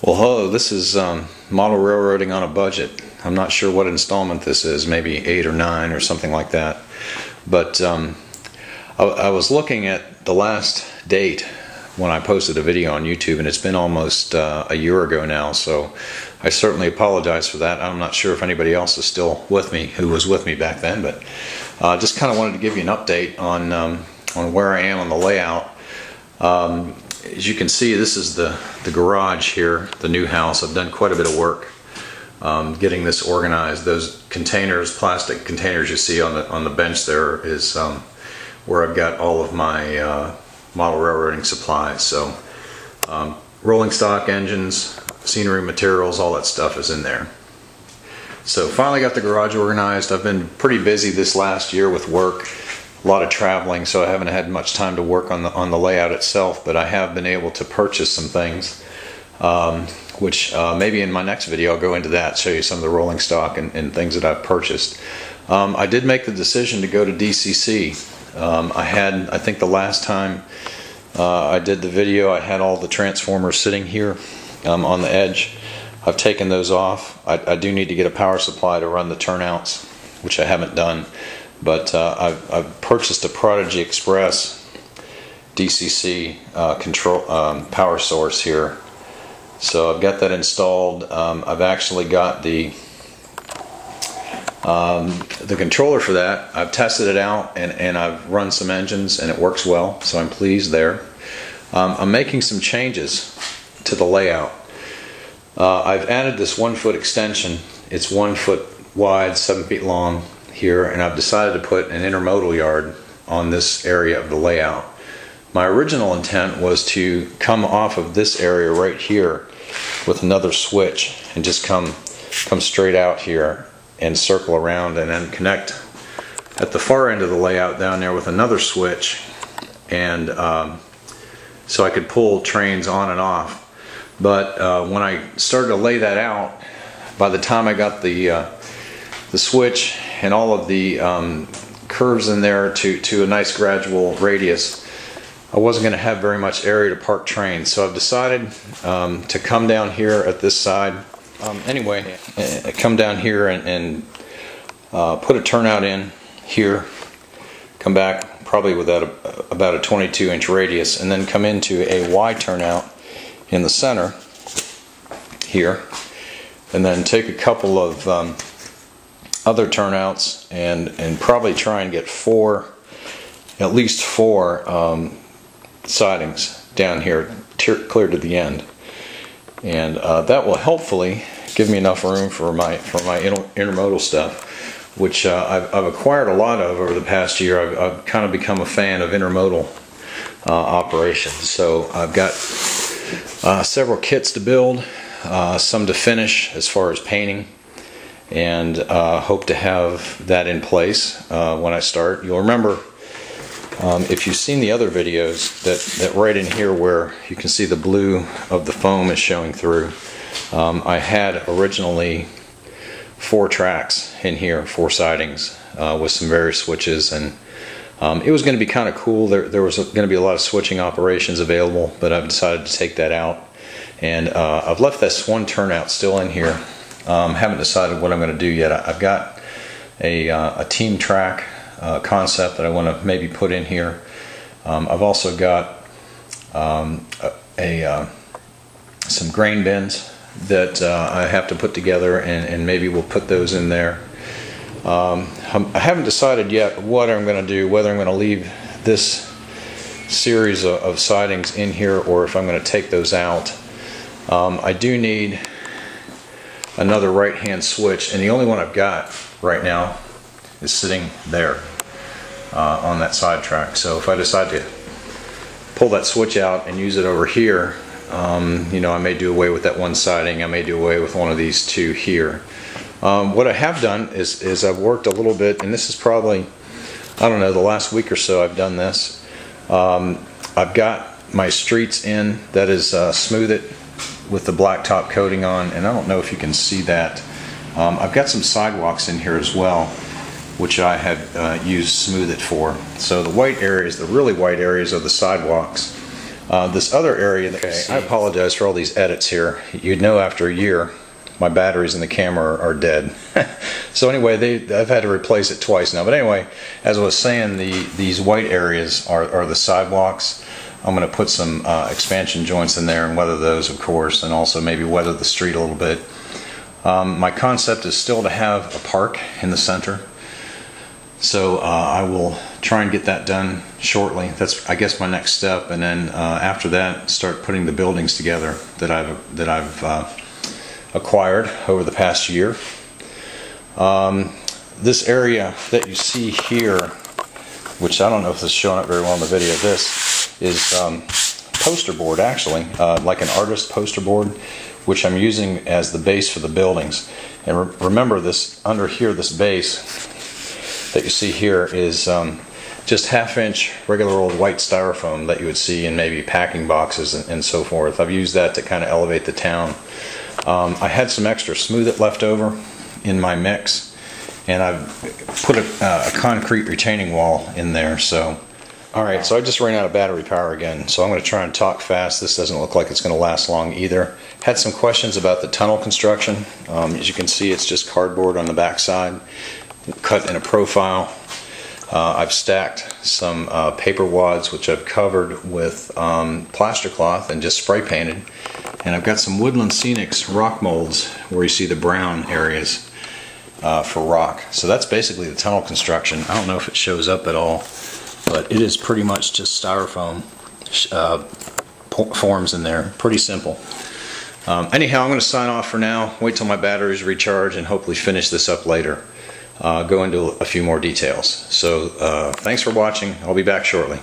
Well, hello, this is Model Railroading on a Budget. I'm not sure what installment this is, maybe 8 or 9 or something like that. But I was looking at the last date when I posted a video on YouTube, and it's been almost a year ago now, so I certainly apologize for that. I'm not sure if anybody else is still with me who was with me back then, but just kind of wanted to give you an update on where I am on the layout. As you can see, this is the garage here, the new house. I've done quite a bit of work getting this organized. Those containers, plastic containers you see on the bench there is where I've got all of my model railroading supplies. So rolling stock, engines, scenery materials, all that stuff is in there. So finally got the garage organized. I've been pretty busy this last year with work. A lot of traveling, so I haven't had much time to work on the layout itself, but I have been able to purchase some things, which maybe in my next video I'll go into that, show you some of the rolling stock and things that I've purchased. I did make the decision to go to DCC. I think the last time I did the video, I had all the transformers sitting here on the edge. I've taken those off. I do need to get a power supply to run the turnouts, which I haven't done. But I've purchased a Prodigy Express DCC control power source here, so I've got that installed. I've actually got the controller for that. I've tested it out and I've run some engines and it works well, so I'm pleased there. I'm making some changes to the layout. I've added this 1 foot extension. It's 1 foot wide, 7 feet long here, and I've decided to put an intermodal yard on this area of the layout. My original intent was to come off of this area right here with another switch and just come straight out here and circle around and then connect at the far end of the layout down there with another switch, and so I could pull trains on and off. But when I started to lay that out, by the time I got the switch and all of the curves in there to a nice gradual radius, I wasn't going to have very much area to park trains. So I've decided to come down here at this side. Anyway, come down here and put a turnout in here, come back probably with about a 22-inch radius, and then come into a Y turnout in the center here, and then take a couple of other turnouts and probably try and get at least four sidings down here clear to the end, and that will hopefully give me enough room for my intermodal stuff, which I've acquired a lot of over the past year. I've kind of become a fan of intermodal operations. So I've got several kits to build, some to finish as far as painting, and hope to have that in place when I start. You'll remember, if you've seen the other videos, that right in here where you can see the blue of the foam is showing through, I had originally 4 tracks in here, 4 sidings with some various switches, and it was going to be kind of cool. There was going to be a lot of switching operations available, but I've decided to take that out, and I've left this one turnout still in here. Haven't decided what I'm going to do yet. I've got a team track concept that I want to maybe put in here. I've also got some grain bins that I have to put together, and maybe we'll put those in there. I haven't decided yet what I'm going to do, whether I'm going to leave this series of sidings in here or if I'm going to take those out. I do need another right hand switch, and the only one I've got right now is sitting there on that side track. So if I decide to pull that switch out and use it over here, you know, I may do away with that one siding. I may do away with one of these 2 here. What I have done is I've worked a little bit, and this is probably, I don't know, the last week or so I've done this. I've got my streets in, that is smooth it with the blacktop coating on, and I don't know if you can see that. I've got some sidewalks in here as well, which I have used Smooth It for. So the white areas, the really white areas, are the sidewalks. This other area that you see, I apologize for all these edits here. You'd know after a year my batteries in the camera are dead. So anyway, I've had to replace it twice now. But anyway, as I was saying, these white areas are the sidewalks. I'm going to put some expansion joints in there and weather those, of course, and also maybe weather the street a little bit. My concept is still to have a park in the center. So I will try and get that done shortly. That's, I guess, my next step, and then after that, start putting the buildings together that I've acquired over the past year. This area that you see here, which I don't know if this is showing up very well in the video, this is poster board, actually, like an artist poster board, which I'm using as the base for the buildings. And remember, this under here, this base that you see here is just half-inch regular old white styrofoam that you would see in maybe packing boxes and so forth. I've used that to kind of elevate the town. I had some extra Smooth It left over in my mix, and I've put a concrete retaining wall in there. So, alright, so I just ran out of battery power again, so I'm going to try and talk fast. This doesn't look like it's going to last long either. Had some questions about the tunnel construction. As you can see, it's just cardboard on the back side, cut in a profile. I've stacked some paper wads, which I've covered with plaster cloth and just spray painted. And I've got some Woodland Scenics rock molds where you see the brown areas for rock. So that's basically the tunnel construction. I don't know if it shows up at all, but it is pretty much just styrofoam forms in there. Pretty simple. Anyhow, I'm going to sign off for now, wait till my batteries recharge, and hopefully finish this up later. Go into a few more details. So thanks for watching. I'll be back shortly.